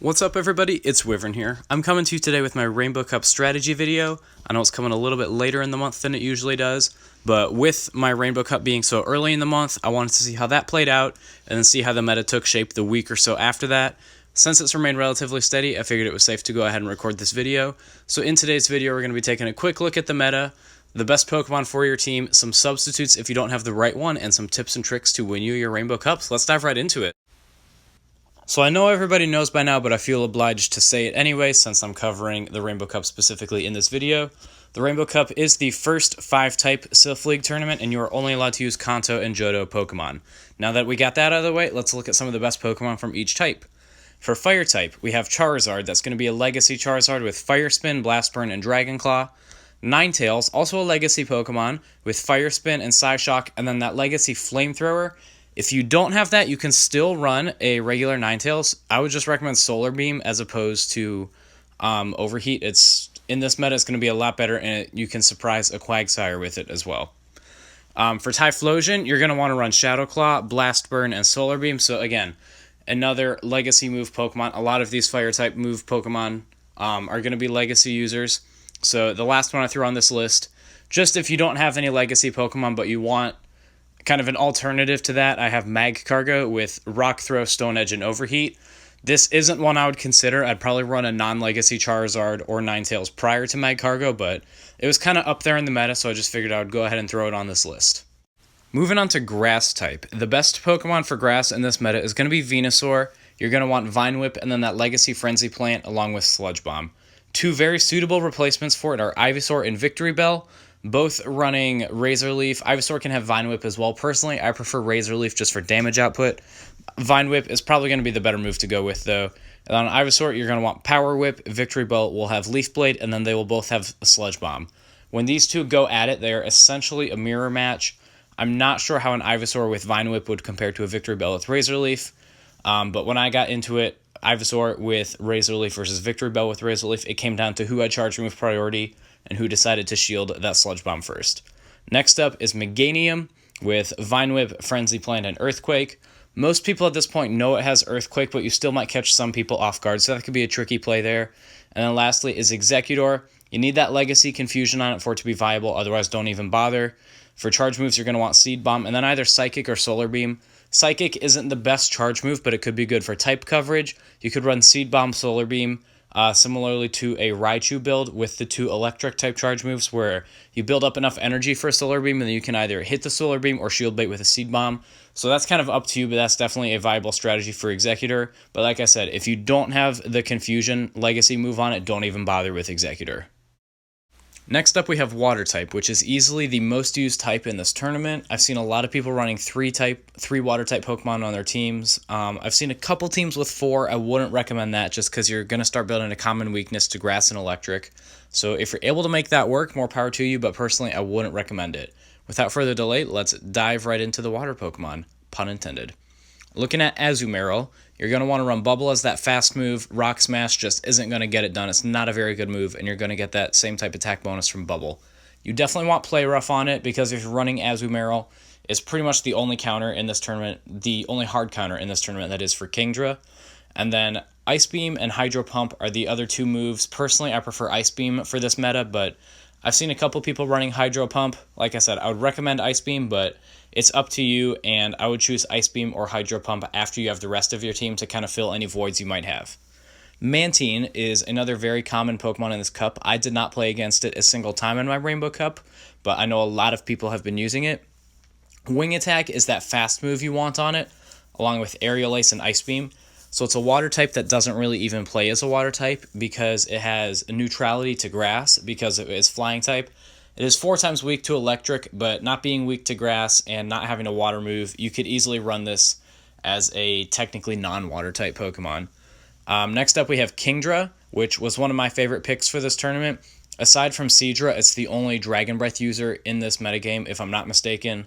What's up everybody, it's Wyvern here. I'm coming to you today with my Rainbow Cup strategy video. I know it's coming a little bit later in the month than it usually does, but with my Rainbow Cup being so early in the month, I wanted to see how that played out and then see how the meta took shape the week or so after that. Since it's remained relatively steady, I figured it was safe to go ahead and record this video. So in today's video, we're going to be taking a quick look at the meta, the best Pokemon for your team, some substitutes if you don't have the right one, and some tips and tricks to win you your Rainbow Cups. Let's dive right into it. So I know everybody knows by now, but I feel obliged to say it anyway since I'm covering the Rainbow Cup specifically in this video. The Rainbow Cup is the first 5-type Sylph League tournament, and you are only allowed to use Kanto and Johto Pokemon. Now that we got that out of the way, let's look at some of the best Pokemon from each type. For Fire type, we have Charizard. That's going to be a Legacy Charizard with Fire Spin, Blast Burn, and Dragon Claw. Ninetales, also a Legacy Pokemon with Fire Spin and Psyshock, and then that Legacy Flamethrower. If you don't have that, you can still run a regular Ninetales. I would just recommend Solar Beam as opposed to Overheat. In this meta, it's going to be a lot better, and you can surprise a Quagsire with it as well. For Typhlosion, you're going to want to run Shadow Claw, Blast Burn, and Solar Beam. So again, another Legacy move Pokemon. A lot of these Fire-type move Pokemon are going to be Legacy users. So the last one I threw on this list, just if you don't have any Legacy Pokemon, but you want kind of an alternative to that, I have Magcargo with Rock Throw, Stone Edge, and Overheat. This isn't one I would consider. I'd probably run a non-Legacy Charizard or Ninetales prior to Magcargo, but it was kind of up there in the meta, so I just figured I would go ahead and throw it on this list. Moving on to Grass type. The best Pokemon for Grass in this meta is going to be Venusaur. You're going to want Vine Whip and then that Legacy Frenzy Plant along with Sludge Bomb. Two very suitable replacements for it are Ivysaur and Victory Bell, both running Razor Leaf. Ivysaur can have Vine Whip as well. Personally, I prefer Razor Leaf just for damage output. Vine Whip is probably going to be the better move to go with, though. And on Ivysaur, you're going to want Power Whip. Victory Bell will have Leaf Blade, and then they will both have a Sludge Bomb. When these two go at it, they are essentially a mirror match. I'm not sure how an Ivysaur with Vine Whip would compare to a Victory Bell with Razor Leaf, but when I got into it, Ivysaur with Razor Leaf versus Victory Bell with Razor Leaf, it came down to who had charge move priority and who decided to shield that Sludge Bomb first. Next up is Meganium with Vine Whip, Frenzy Plant, and Earthquake. Most people at this point know it has Earthquake, but you still might catch some people off guard, so that could be a tricky play there. And then lastly is Exeggutor. You need that Legacy Confusion on it for it to be viable, otherwise don't even bother. For charge moves, you're going to want Seed Bomb, and then either Psychic or Solar Beam. Psychic isn't the best charge move, but it could be good for type coverage. You could run Seed Bomb, Solar Beam, similarly to a Raichu build with the two electric type charge moves where you build up enough energy for a Solar Beam and then you can either hit the Solar Beam or Shield Bait with a Seed Bomb. So that's kind of up to you, but that's definitely a viable strategy for Exeggutor. But like I said, if you don't have the Confusion Legacy move on it, don't even bother with Exeggutor. Next up, we have Water type, which is easily the most used type in this tournament. I've seen a lot of people running three Water type Pokemon on their teams. I've seen a couple teams with 4. I wouldn't recommend that just because you're going to start building a common weakness to Grass and Electric. So if you're able to make that work, more power to you, but personally, I wouldn't recommend it. Without further delay, let's dive right into the Water Pokemon, pun intended. Looking at Azumarill, you're going to want to run Bubble as that fast move. Rock Smash just isn't going to get it done. It's not a very good move, and you're going to get that same type attack bonus from Bubble. You definitely want Play Rough on it, because if you're running Azumarill, it's pretty much the only counter in this tournament, the only hard counter in this tournament that is for Kingdra. And then Ice Beam and Hydro Pump are the other two moves. Personally, I prefer Ice Beam for this meta, but I've seen a couple people running Hydro Pump. Like I said, I would recommend Ice Beam, but it's up to you, and I would choose Ice Beam or Hydro Pump after you have the rest of your team to kind of fill any voids you might have. Mantine is another very common Pokemon in this cup. I did not play against it a single time in my Rainbow Cup, but I know a lot of people have been using it. Wing Attack is that fast move you want on it, along with Aerial Ace and Ice Beam. So it's a Water type that doesn't really even play as a Water type because it has a neutrality to Grass because it is Flying type. It is 4 times weak to Electric, but not being weak to Grass and not having a Water move, you could easily run this as a technically non-Water type Pokemon. Next up we have Kingdra, which was one of my favorite picks for this tournament. Aside from Seadra, it's the only Dragon Breath user in this metagame, if I'm not mistaken.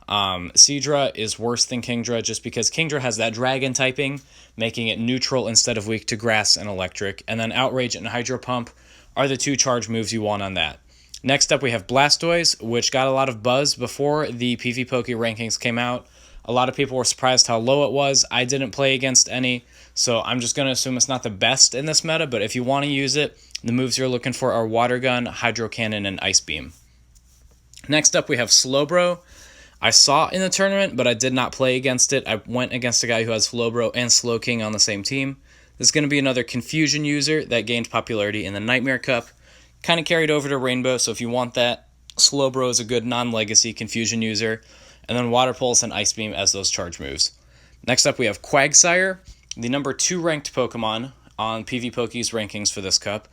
Seadra is worse than Kingdra just because Kingdra has that Dragon typing, making it neutral instead of weak to Grass and Electric. And then Outrage and Hydro Pump are the 2 charge moves you want on that. Next up, we have Blastoise, which got a lot of buzz before the PvPoke rankings came out. A lot of people were surprised how low it was. I didn't play against any, so I'm just going to assume it's not the best in this meta, but if you want to use it, the moves you're looking for are Water Gun, Hydro Cannon, and Ice Beam. Next up, we have Slowbro. I saw it in the tournament, but I did not play against it. I went against a guy who has Slowbro and Slowking on the same team. This is going to be another Confusion user that gained popularity in the Nightmare Cup. Kind of carried over to Rainbow, so if you want that, Slowbro is a good non-legacy Confusion user. And then Water Pulse and Ice Beam as those charge moves. Next up, we have Quagsire, the number 2 ranked Pokemon on PvPoke's rankings for this cup.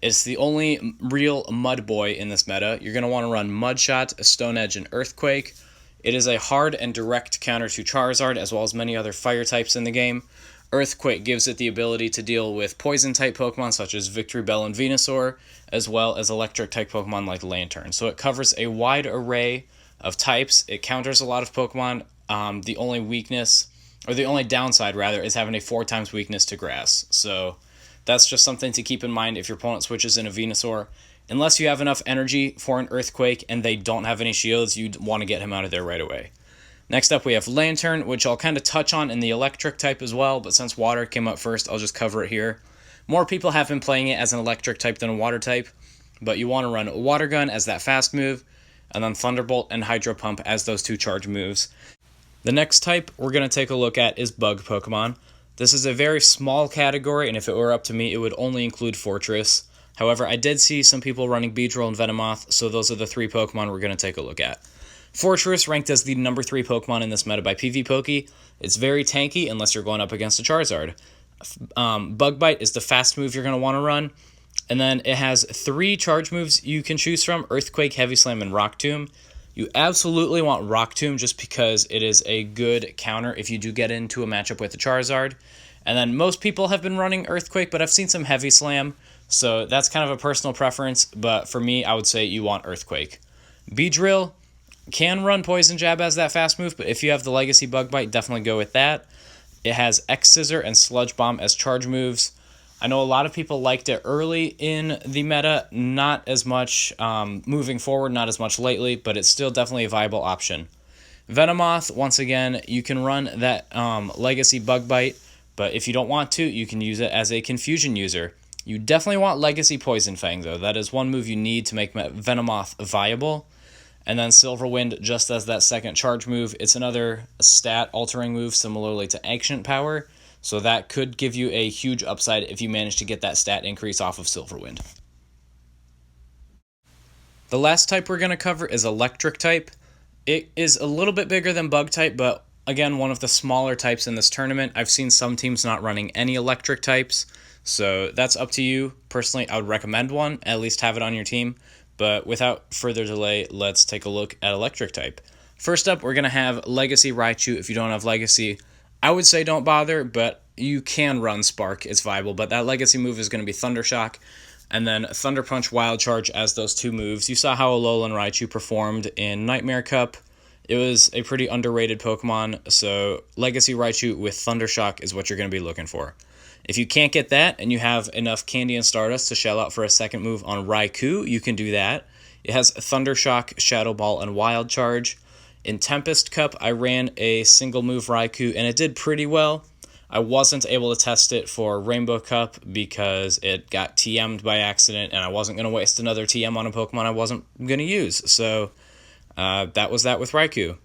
It's the only real Mud Boy in this meta. You're going to want to run Mudshot, Stone Edge, and Earthquake. It is a hard and direct counter to Charizard, as well as many other fire types in the game. Earthquake gives it the ability to deal with poison-type Pokemon such as Victory Bell and Venusaur, as well as electric-type Pokemon like Lantern. So it covers a wide array of types. It counters a lot of Pokemon. The only weakness, or the only downside rather, is having a 4x weakness to Grass. So that's just something to keep in mind if your opponent switches in a Venusaur. Unless you have enough energy for an Earthquake and they don't have any shields, you'd want to get him out of there right away. Next up, we have Lantern, which I'll kind of touch on in the electric type as well, but since water came up first, I'll just cover it here. More people have been playing it as an electric type than a water type, but you want to run Water Gun as that fast move, and then Thunderbolt and Hydro Pump as those 2 charge moves. The next type we're going to take a look at is Bug Pokemon. This is a very small category, and if it were up to me, it would only include Fortress. However, I did see some people running Beedrill and Venomoth, so those are the 3 Pokemon we're going to take a look at. Fortress ranked as the number 3 Pokemon in this meta by PvPoke. It's very tanky unless you're going up against a Charizard. Bug Bite is the fast move you're going to want to run. And then it has 3 charge moves you can choose from: Earthquake, Heavy Slam, and Rock Tomb. You absolutely want Rock Tomb just because it is a good counter if you do get into a matchup with a Charizard. And then most people have been running Earthquake, but I've seen some Heavy Slam, so that's kind of a personal preference, but for me, I would say you want Earthquake. Beedrill can run Poison Jab as that fast move, but if you have the Legacy Bug Bite, definitely go with that. It has X-Scissor and Sludge Bomb as charge moves. I know a lot of people liked it early in the meta, not as much moving forward, not as much lately, but it's still definitely a viable option. Venomoth, once again, you can run that Legacy Bug Bite, but if you don't want to, you can use it as a Confusion user. You definitely want Legacy Poison Fang, though. That is one move you need to make Venomoth viable. And then Silverwind just as that second charge move. It's another stat-altering move similarly to Ancient Power, so that could give you a huge upside if you manage to get that stat increase off of Silverwind. The last type we're going to cover is Electric type. It is a little bit bigger than Bug type, but again, one of the smaller types in this tournament. I've seen some teams not running any Electric types, so that's up to you. Personally, I would recommend one, at least have it on your team. But without further delay, let's take a look at Electric type. First up, we're going to have Legacy Raichu. If you don't have Legacy, I would say don't bother, but you can run Spark. It's viable, but that Legacy move is going to be Thunder Shock, and then Thunder Punch, Wild Charge as those 2 moves. You saw how Alolan Raichu performed in Nightmare Cup. It was a pretty underrated Pokemon, so Legacy Raichu with Thunder Shock is what you're going to be looking for. If you can't get that and you have enough Candy and Stardust to shell out for a second move on Raikou, you can do that. It has Thunder Shock, Shadow Ball, and Wild Charge. In Tempest Cup, I ran a single move Raikou, and it did pretty well. I wasn't able to test it for Rainbow Cup because it got TM'd by accident, and I wasn't going to waste another TM on a Pokemon I wasn't going to use. So that was that with Raikou.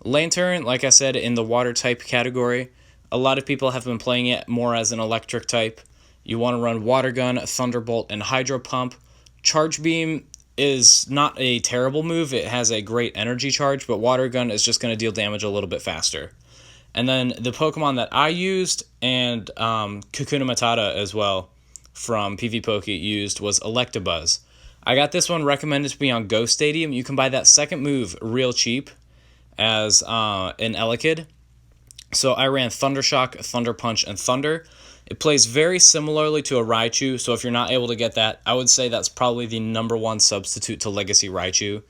Lantern, like I said, in the Water type category. A lot of people have been playing it more as an Electric type. You want to run Water Gun, Thunderbolt, and Hydro Pump. Charge Beam is not a terrible move. It has a great energy charge, but Water Gun is just going to deal damage a little bit faster. And then the Pokemon that I used, and Kakuna Matata as well, from PvPoke used, was Electabuzz. I got this one recommended to me on Go Stadium. You can buy that second move real cheap as an Elekid. So I ran Thunder Shock, Thunder Punch, and Thunder. It plays very similarly to a Raichu, so if you're not able to get that, I would say that's probably the number 1 substitute to Legacy Raichu.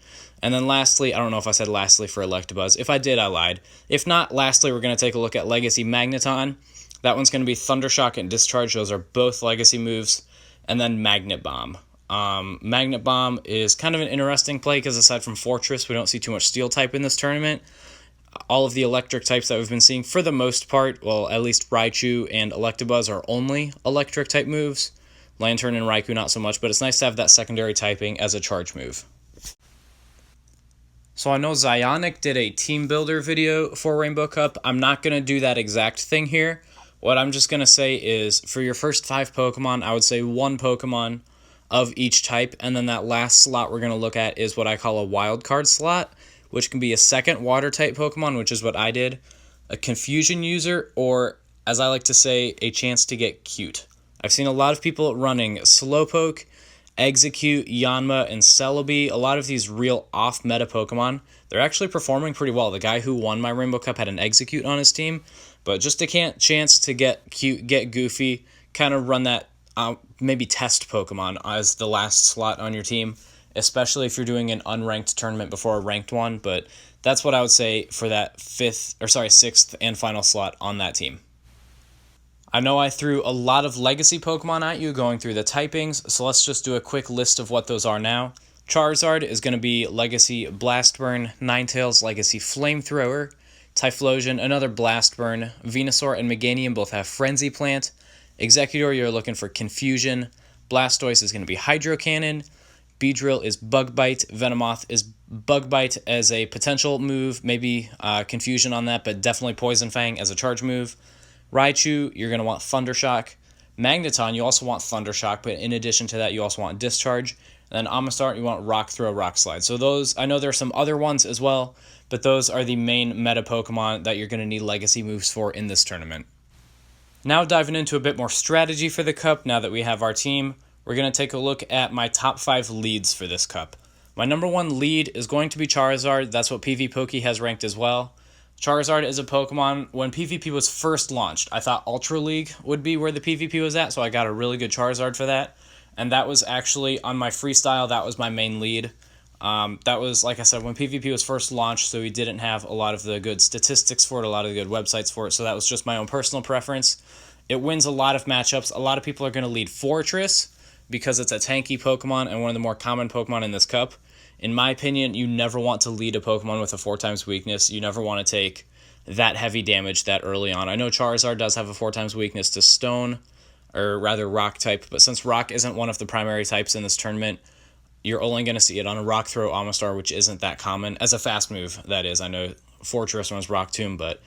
And then lastly, I don't know if I said lastly for Electabuzz. If I did, I lied. If not, lastly, we're going to take a look at Legacy Magneton. That one's going to be Thunder Shock and Discharge. Those are both Legacy moves. And then Magnet Bomb. Magnet Bomb is kind of an interesting play because aside from Fortress, we don't see too much Steel type in this tournament. all of the electric types that we've been seeing for the most part, well, at least Raichu and Electabuzz are only electric type moves. Lantern and Raikou not so much, but it's nice to have that secondary typing as a charge move. So I know Zionic did a team builder video for Rainbow Cup. I'm not going to do that exact thing here. What I'm just going to say is for your first 5 Pokemon, I would say 1 Pokemon of each type, and then that last slot we're going to look at is what I call a Wildcard slot, which can be a second water type Pokemon, which is what I did, a confusion user, or as I like to say, a chance to get cute. I've seen a lot of people running Slowpoke, Execute, Yanma, and Celebi, a lot of these real off-meta Pokemon. They're actually performing pretty well. The guy who won my Rainbow Cup had an Execute on his team, but just a chance to get cute, get goofy, kind of run that maybe test Pokemon as the last slot on your team, especially if you're doing an unranked tournament before a ranked one. But that's what I would say for that 6th and final slot on that team. I know I threw a lot of legacy Pokemon at you going through the typings, so let's just do a quick list of what those are now. Charizard is going to be Legacy Blast Burn, Ninetales Legacy Flamethrower, Typhlosion, another Blast Burn, Venusaur and Meganium both have Frenzy Plant, Executor, you're looking for Confusion, Blastoise is going to be Hydro Cannon, Beedrill is Bug Bite, Venomoth is Bug Bite as a potential move, maybe Confusion on that, but definitely Poison Fang as a charge move. Raichu, you're going to want Thundershock. Magneton, you also want Thundershock, but in addition to that, you also want Discharge. And then Omastar, you want Rock Throw, Rock Slide. So those, I know there are some other ones as well, but those are the main meta Pokemon that you're going to need legacy moves for in this tournament. Now diving into a bit more strategy for the Cup, now that we have our team, we're going to take a look at my top 5 leads for this Cup. My number 1 lead is going to be Charizard. That's what PvPoke has ranked as well. Charizard is a Pokemon, when PvP was first launched, I thought Ultra League would be where the PvP was at, so I got a really good Charizard for that. And that was actually, on my freestyle, that was my main lead. That was, like I said, when PvP was first launched, so we didn't have a lot of the good statistics for it, a lot of the good websites for it, so that was just my own personal preference. It wins a lot of matchups. A lot of people are going to lead Fortress because it's a tanky Pokemon and one of the more common Pokemon in this Cup. In my opinion, you never want to lead a Pokemon with a 4x weakness. You never want to take that heavy damage that early on. I know Charizard does have a 4x weakness to Stone, or rather Rock type, but since Rock isn't one of the primary types in this tournament, you're only going to see it on a Rock Throw Omastar, which isn't that common. As a fast move, that is. I know Fortress runs Rock Tomb, but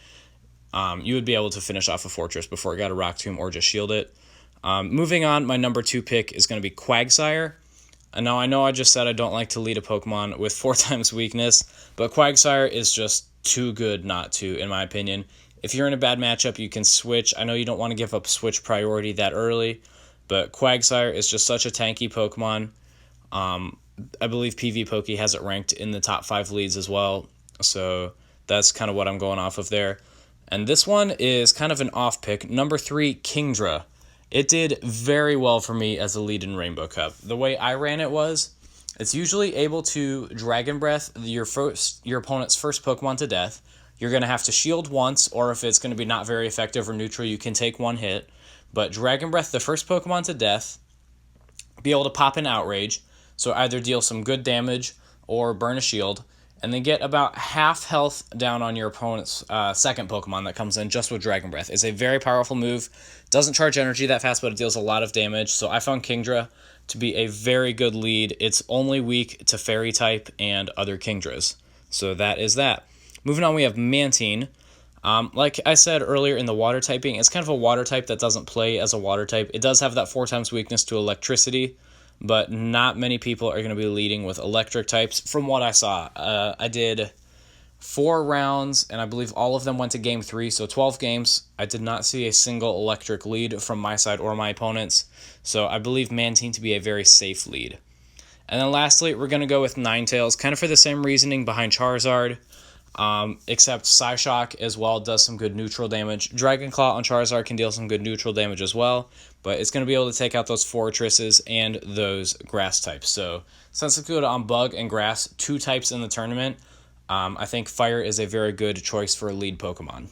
you would be able to finish off a Fortress before it got a Rock Tomb or just shield it. Moving on, my number 2 pick is going to be Quagsire. And now I know I just said I don't like to lead a Pokemon with 4x weakness, but Quagsire is just too good not to, in my opinion. If you're in a bad matchup, you can switch. I know you don't want to give up switch priority that early, but Quagsire is just such a tanky Pokemon. I believe PvPoke has it ranked in the top 5 leads as well, so that's kind of what I'm going off of there. And this one is kind of an off pick. Number 3, Kingdra. It did very well for me as a lead in Rainbow Cup. The way I ran it was, it's usually able to Dragon Breath your opponent's first Pokemon to death. You're going to have to shield once, or if it's going to be not very effective or neutral, you can take 1 hit. But Dragon Breath the first Pokemon to death, be able to pop in Outrage, so either deal some good damage or burn a shield, and then get about half health down on your opponent's second Pokemon that comes in just with Dragon Breath. It's a very powerful move. Doesn't charge energy that fast, but it deals a lot of damage. So I found Kingdra to be a very good lead. It's only weak to Fairy type and other Kingdras. So that is that. Moving on, we have Mantine. Like I said earlier in the water typing, it's kind of a water type that doesn't play as a water type. It does have that 4x weakness to electricity, but not many people are going to be leading with electric types from what I saw. I did 4 rounds, and I believe all of them went to Game 3, so 12 games. I did not see a single electric lead from my side or my opponents, so I believe Mantine to be a very safe lead. And then lastly, we're going to go with Ninetales, kind of for the same reasoning behind Charizard, except Psyshock as well does some good neutral damage. Dragon Claw on Charizard can deal some good neutral damage as well, but it's going to be able to take out those Fortresses and those grass types. So since it's good on Bug and Grass, 2 types in the tournament, I think Fire is a very good choice for a lead Pokemon.